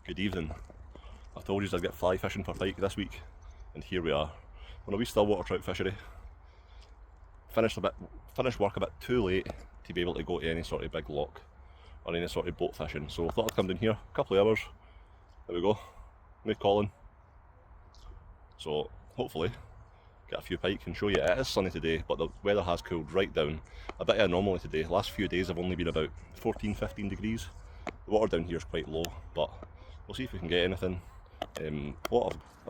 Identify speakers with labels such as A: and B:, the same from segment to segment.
A: Good evening. I told you I'd get fly fishing for pike this week, and here we are. On a wee stillwater trout fishery. Finished work a bit too late to be able to go to any sort of big lock or any sort of boat fishing. So I thought I'd come down here, a couple of hours. There we go. No calling. So hopefully get a few pike and show you. It is sunny today, but the weather has cooled right down. A bit of anomaly today. The last few days have only been about 14-15 degrees. The water down here is quite low, but we'll see if we can get anything. I've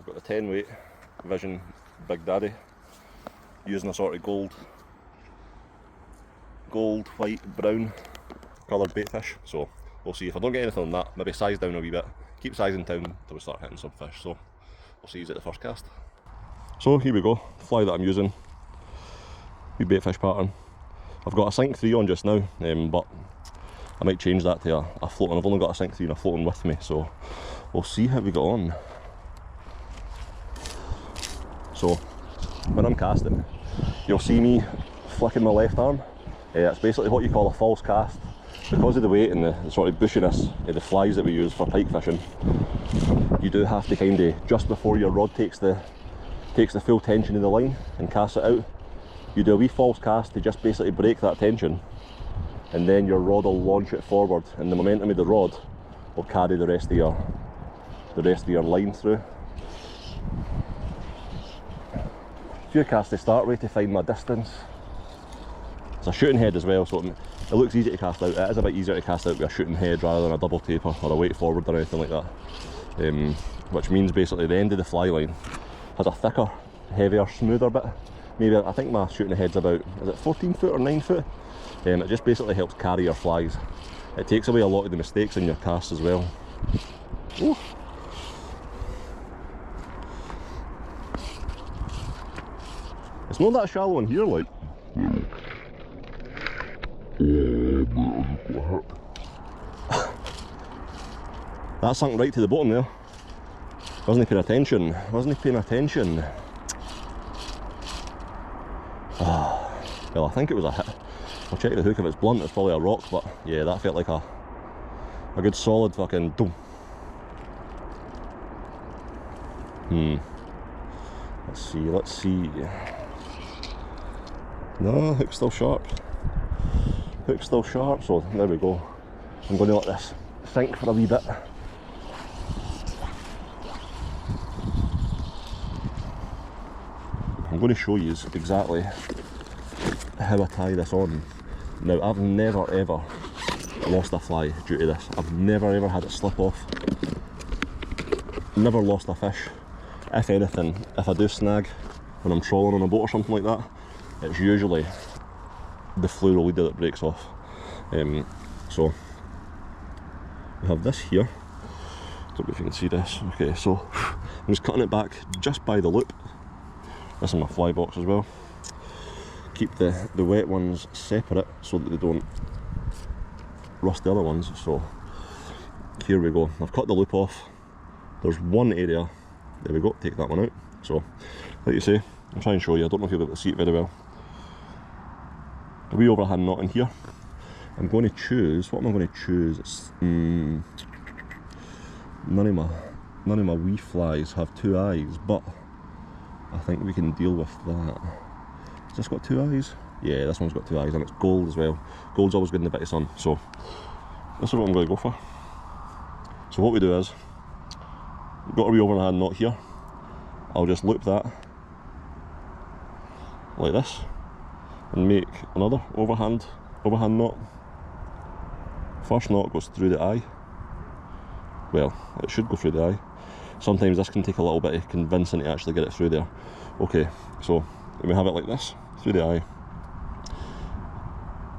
A: got the 10 weight Vision Big Daddy, using a sort of gold, white, brown coloured bait fish. So we'll see if I don't get anything on that. Maybe size down a wee bit. Keep sizing down till we start hitting some fish. So we'll see you at the first cast. So here we go. Fly that I'm using. Wee bait fish pattern. I've got a sink 3 on just now, but I might change that to a floating. I've only got a sink 3 and a floating with me, so we'll see how we get on. So when I'm casting, you'll see me flicking my left arm. It's basically what you call a false cast. Because of the weight and the sort of bushiness of the flies that we use for pike fishing, you do have to kind of, just before your rod takes the full tension of the line and casts it out, you do a wee false cast to just basically break that tension, and then your rod will launch it forward, and the momentum of the rod will carry the rest of your line through. A few casts to start with to find my distance. It's a shooting head as well, so it looks easy to cast out. It is a bit easier to cast out with a shooting head rather than a double taper or a weight forward or anything like that. Which means basically the end of the fly line has a thicker, heavier, smoother bit. Maybe, I think my shooting head's about, is it 14 foot or 9 foot? It just basically helps carry your flies. It takes away a lot of the mistakes in your casts as well. Ooh. It's not that shallow in here, like. That sunk right to the bottom there. Wasn't he paying attention? Well, I think it was a hit. I'll check the hook. If it's blunt, it's probably a rock, but yeah, that felt like a good solid fucking boom. Let's see. No, hook's still sharp. So there we go. I'm going to let this sink for a wee bit. I'm going to show you exactly how I tie this on. Now, I've never ever lost a fly due to this. I've never ever had it slip off. Never lost a fish. If anything, if I do snag when I'm trawling on a boat or something like that, it's usually the fluoro leader that breaks off. So we have this here. Don't know if you can see this. Okay, so I'm just cutting it back just by the loop. This is my fly box as well. Keep the wet ones separate so that they don't rust the other ones. So here we go. I've cut the loop off. There's one area. There we go. Take that one out. So like you say, I'll try and show you. I don't know if you'll be able to see it very well. A wee overhand knot in here. I'm going to choose. What am I going to choose? It's, none of my wee flies have 2 eyes, but I think we can deal with that. Has this got 2 eyes? Yeah, this one's got 2 eyes, and it's gold as well. Gold's always good in a bit of sun, so this is what I'm going to go for. So what we do is, we've got a wee overhand knot here. I'll just loop that like this and make another overhand knot. First knot goes through the eye. Well, it should go through the eye. Sometimes this can take a little bit of convincing to actually get it through there. Okay, so we have it like this, through the eye.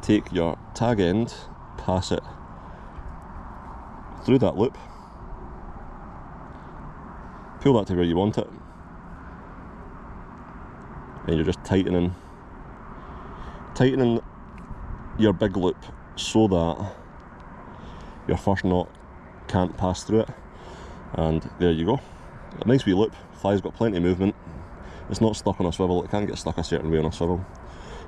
A: Take your tag end, pass it through that loop, pull that to where you want it, and you're just tightening your big loop so that your first knot can't pass through it. And there you go, a nice wee loop. Fly's got plenty of movement. It's not stuck on a swivel. It can't get stuck a certain way on a swivel.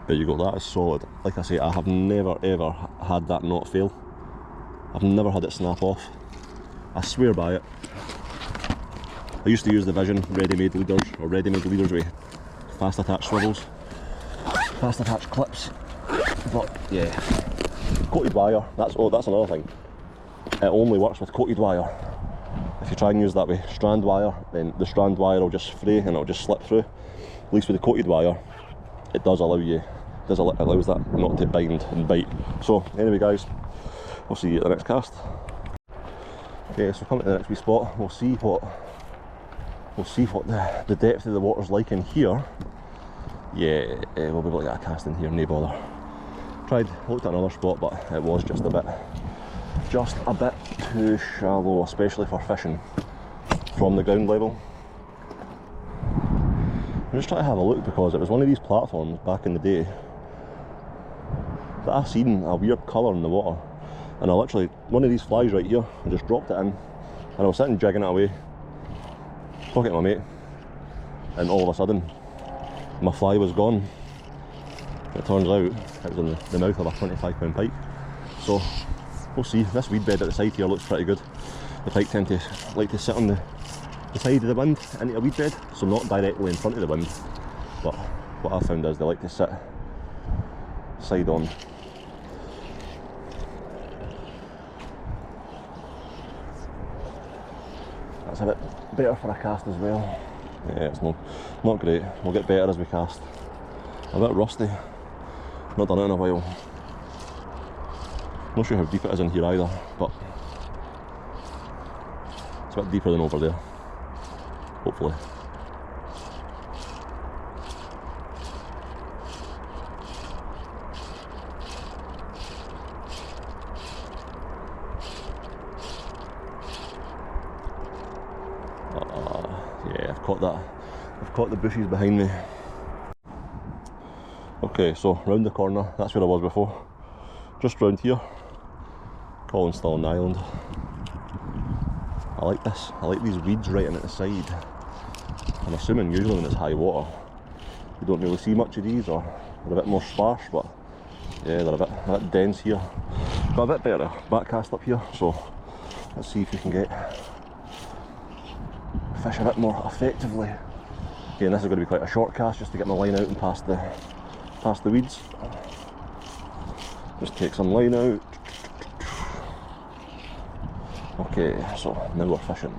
A: There you go, that is solid. Like I say, I have never ever had that knot fail. I've never had it snap off. I swear by it. I used to use the Vision ready-made leaders, or ready-made leaders with fast attach swivels, fast attach clips, but yeah, coated wire, that's another thing. It only works with coated wire. If you try and use that with strand wire, then the strand wire will just fray and it'll just slip through. At least with the coated wire, it does allow you, allows that not to bind and bite. So anyway guys, we'll see you at the next cast. Okay, so coming to the next wee spot, we'll see what the depth of the water's like in here. Yeah, we'll be able to get a cast in here, no bother. Looked at another spot, but it was just a bit too shallow, especially for fishing from the ground level. I'm just trying to have a look because it was one of these platforms back in the day that I seen a weird colour in the water, and I literally, one of these flies right here, I just dropped it in, and I was sitting jigging it away, talking to my mate, and all of a sudden my fly was gone. It turns out it was in the mouth of a 25-pound pike. So we'll see. This weed bed at the side here looks pretty good. The pike tend to like to sit on the side of the wind into a weed bed, so not directly in front of the wind, but what I found is they like to sit side on. That's a bit better for a cast as well. Yeah, it's not great. We'll get better as we cast. A bit rusty. Not done it in a while. Not sure how deep it is in here either, but it's a bit deeper than over there. Hopefully. Yeah, I've caught that. I've caught the bushes behind me. Okay, so round the corner, that's where I was before. Just round here. Colin's still on the island. I like this. I like these weeds right in at the side. I'm assuming usually when it's high water you don't really see much of these, or they're a bit more sparse, but yeah, they're a bit dense here. Got a bit better back cast up here, so let's see if we can get fish a bit more effectively. Again, this is going to be quite a short cast just to get my line out and past the weeds. Just take some line out. Okay, so now we're fishing.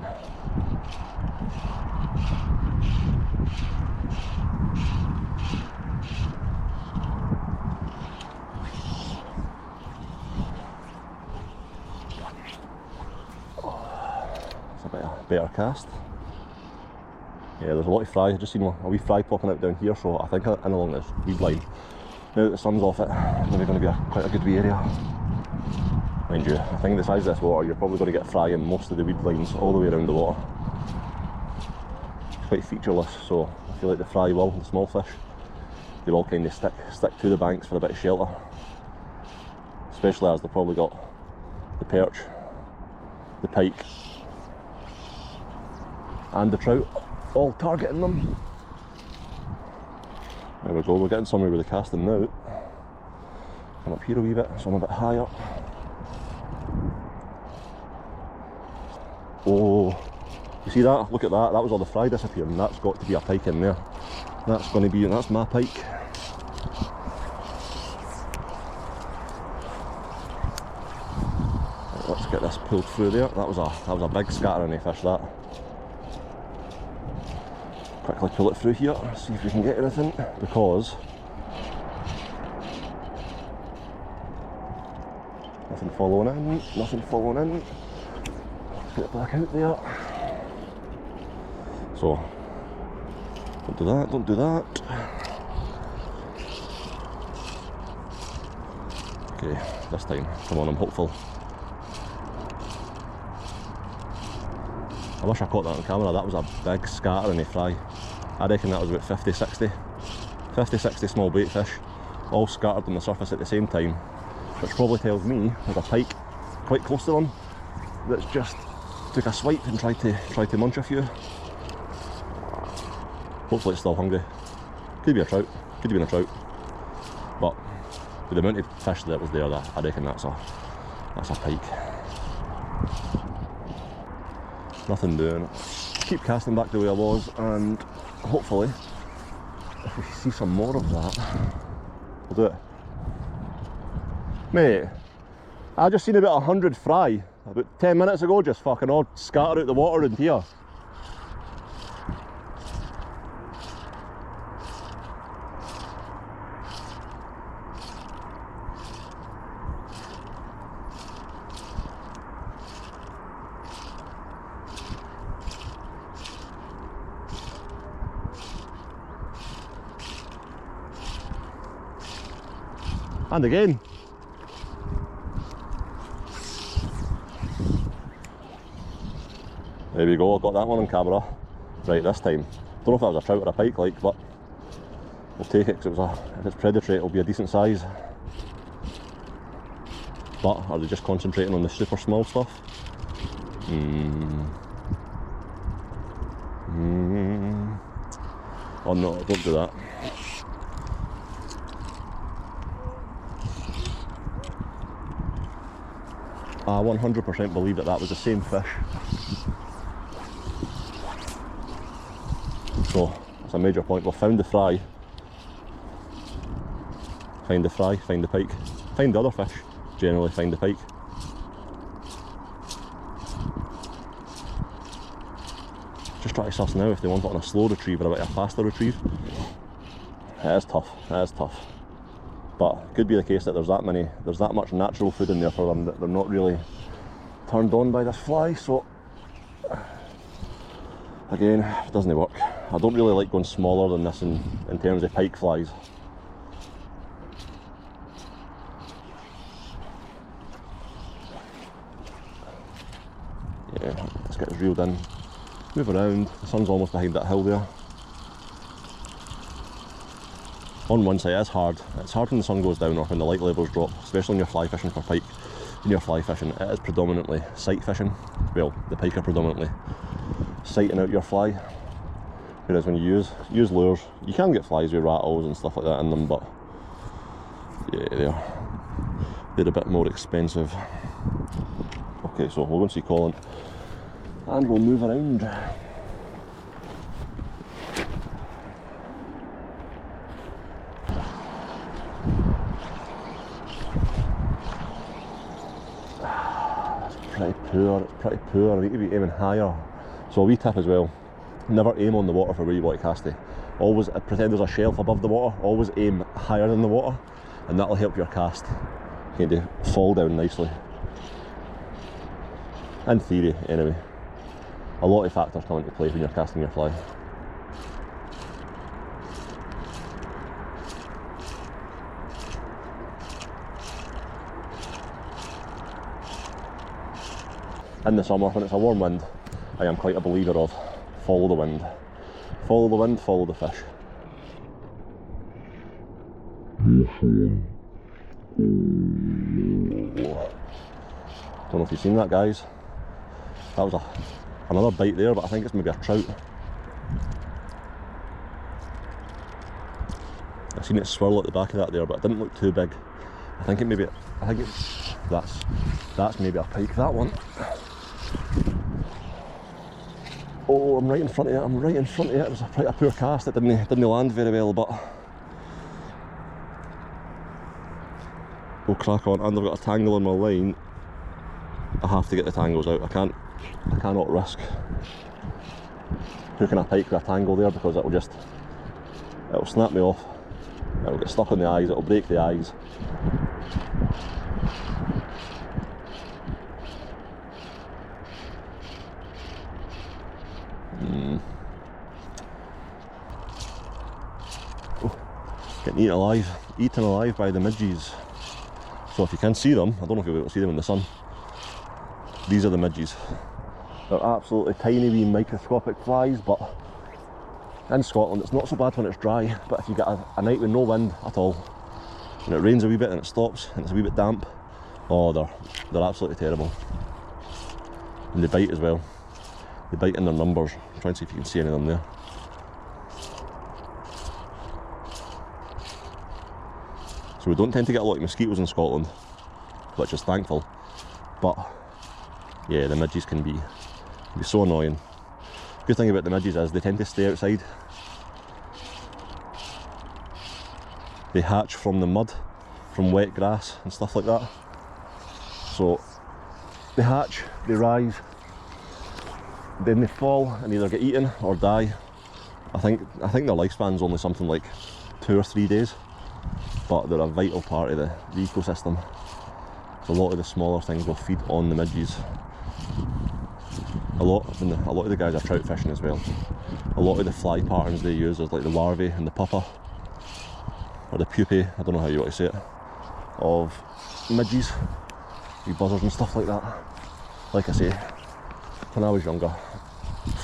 A: It's a better cast. Yeah, there's a lot of fry. I've just seen a wee fry popping out down here, so I think in along this weed line. Now that the sun's off it, it's maybe going to be quite a good wee area. Mind you, I think the size of this water, you're probably going to get fry in most of the weed lines all the way around the water. It's quite featureless, so I feel like the fry will, the small fish, they will kind of stick to the banks for a bit of shelter. Especially as they've probably got the perch, the pike, and the trout all targeting them. There we go, we're getting somewhere with the casting now. Come up here a wee bit, so I'm a bit higher. Oh, you see that? Look at that, that was all the fry disappearing. That's got to be a pike in there. That's my pike. Right, let's get this pulled through there. That was a big scattering of fish, that. Quickly pull it through here, see if we can get anything, because nothing following in, get it back out there. So, don't do that. Okay, this time, come on, I'm hopeful. I wish I caught that on camera. That was a big scattering of fry. I reckon that was about 50, 60 small bait fish, all scattered on the surface at the same time, which probably tells me there's a pike quite close to them that's just took a swipe and tried to munch a few. Hopefully it's still hungry. Could be a trout, could have been a trout, but with the amount of fish that was there, I reckon that's a pike. Nothing doing. Keep casting back the way I was, and hopefully, if we see some more of that, we'll do it. Mate, I just seen about 100 fry about 10 minutes ago, just fucking all scattered out the water in here. And again. There we go, I got that one on camera. Right, this time. Don't know if that was a trout or a pike like, but we'll take it because if it's predatory it'll be a decent size. But are they just concentrating on the super small stuff? Oh no, don't do that. I 100% believe that was the same fish. So, it's a major point. We've found the fry. Find the fry, find the pike. Find the other fish, generally find the pike. Just try to suss now if they want it on a slow retrieve or a faster retrieve. It is tough, it is tough. But it could be the case that there's that much natural food in there for them that they're not really turned on by this fly, so again, it doesn't work. I don't really like going smaller than this in terms of pike flies. Yeah, let's get this reeled in. Move around, the sun's almost behind that hill there. On one side, it's hard when the sun goes down or when the light levels drop, especially when you're fly fishing for pike. When you're fly fishing, it is predominantly sight fishing. Well, the pike are predominantly sighting out your fly. Whereas when you use lures, you can get flies with rattles and stuff like that in them, but yeah, they're a bit more expensive. Okay, so we're going to see Colin and we'll move around. Pretty poor, I need to be aiming higher. So a wee tip as well, never aim on the water for where you want to cast it. Always pretend there's a shelf above the water, always aim higher than the water, and that'll help your cast kind of fall down nicely. In theory, anyway. A lot of factors come into play when you're casting your fly. In the summer, when it's a warm wind, I am quite a believer of follow the wind. Follow the wind, follow the fish. Don't know if you've seen that, guys. That was another bite there, but I think it's maybe a trout. I've seen it swirl at the back of that there, but it didn't look too big. I think that's maybe a pike, that one. Oh, I'm right in front of it, It was quite a poor cast, it didn't land very well, but we'll crack on. And I've got a tangle on my line. I have to get the tangles out. I cannot risk hooking a pike with a tangle there, because it'll snap me off. It'll get stuck in the eyes, it'll break the eyes. Oh, getting eaten alive by the midges. So if you can see them, I don't know if you'll be able to see them in the sun. These are the midges. They're absolutely tiny wee microscopic flies, but in Scotland it's not so bad when it's dry, but if you get a night with no wind at all, and it rains a wee bit and it stops and it's a wee bit damp, oh, they're absolutely terrible. And they bite as well. They bite in their numbers. Try and see if you can see any of them there. So we don't tend to get a lot of mosquitoes in Scotland, which is thankful, but yeah, the midges can be It'd be so annoying. Good thing about the midges is they tend to stay outside. They hatch from the mud, from wet grass and stuff like that. So they hatch, they rise, then they fall and either get eaten or die. I think their lifespan's only something like 2 or 3 days, but they're a vital part of the ecosystem. So a lot of the smaller things will feed on the midges. A lot of the guys are trout fishing as well. A lot of the fly patterns they use is like the larvae and the pupa, or the pupae, I don't know how you want to say it, of midges, wee buzzers and stuff like that. Like I say, when I was younger,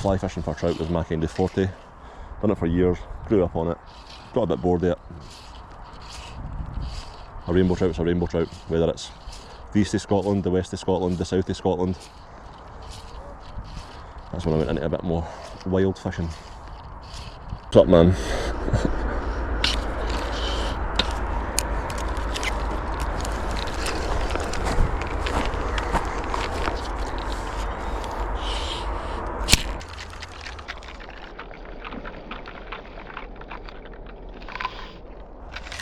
A: fly fishing for trout was my kind of forte. Done it for years, grew up on it, got a bit bored of it. A rainbow trout's a rainbow trout, whether it's the east of Scotland, the west of Scotland, the south of Scotland. That's when I went into a bit more wild fishing. What's up, man?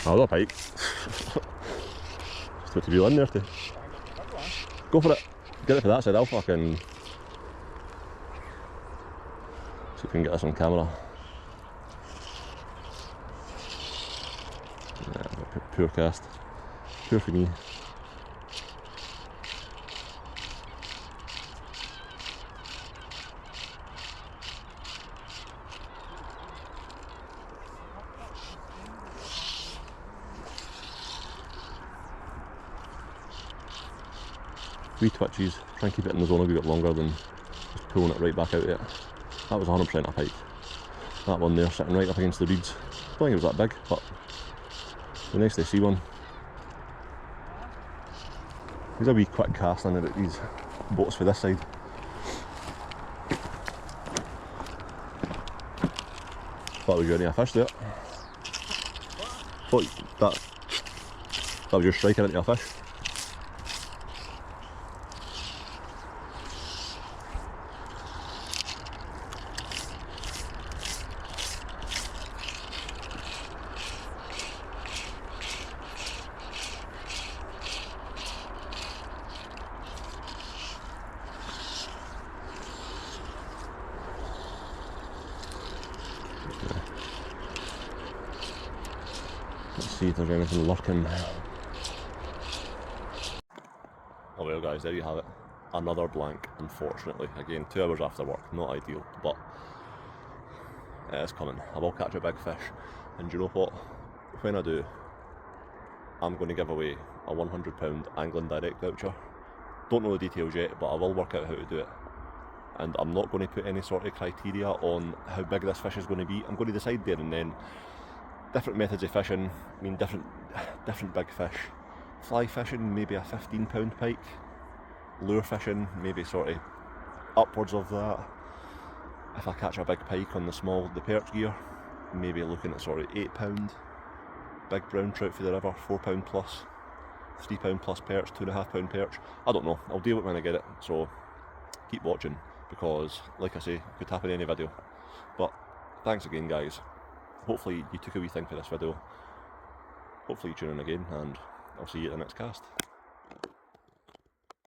A: Oh, there's a pike. Just about to reel in there too. Go for it. Get it for that side, I'll fucking... See if we can get this on camera. Yeah, poor cast. Poor for me. Wee twitches, try and keep it in the zone a wee bit longer than just pulling it right back out of it. That was 100% a pike. That one there sitting right up against the reeds. I don't think it was that big, but it's nice to see one. There's a wee quick cast in about these boats for this side. Thought we were getting a fish there. Thought that was just striking into a fish. Let's see if there's anything lurking. Oh well guys, there you have it. Another blank, unfortunately. Again, 2 hours after work, not ideal, but it is coming. I will catch a big fish, and do you know what? When I do, I'm going to give away a £100 Angling Direct voucher. Don't know the details yet, but I will work out how to do it. And I'm not going to put any sort of criteria on how big this fish is going to be. I'm going to decide there and then. Different methods of fishing, I mean different big fish. Fly fishing, maybe a £15 pike. Lure fishing, maybe sort of upwards of that. If I catch a big pike on the perch gear, maybe looking at sort of £8. Big brown trout for the river, £4 plus. £3 plus perch, £2.5 perch. I don't know, I'll deal with it when I get it. So keep watching, because like I say, it could happen in any video. But thanks again guys. Hopefully you took a wee thing for this video. Hopefully you tune in again, and I'll see you at the next cast.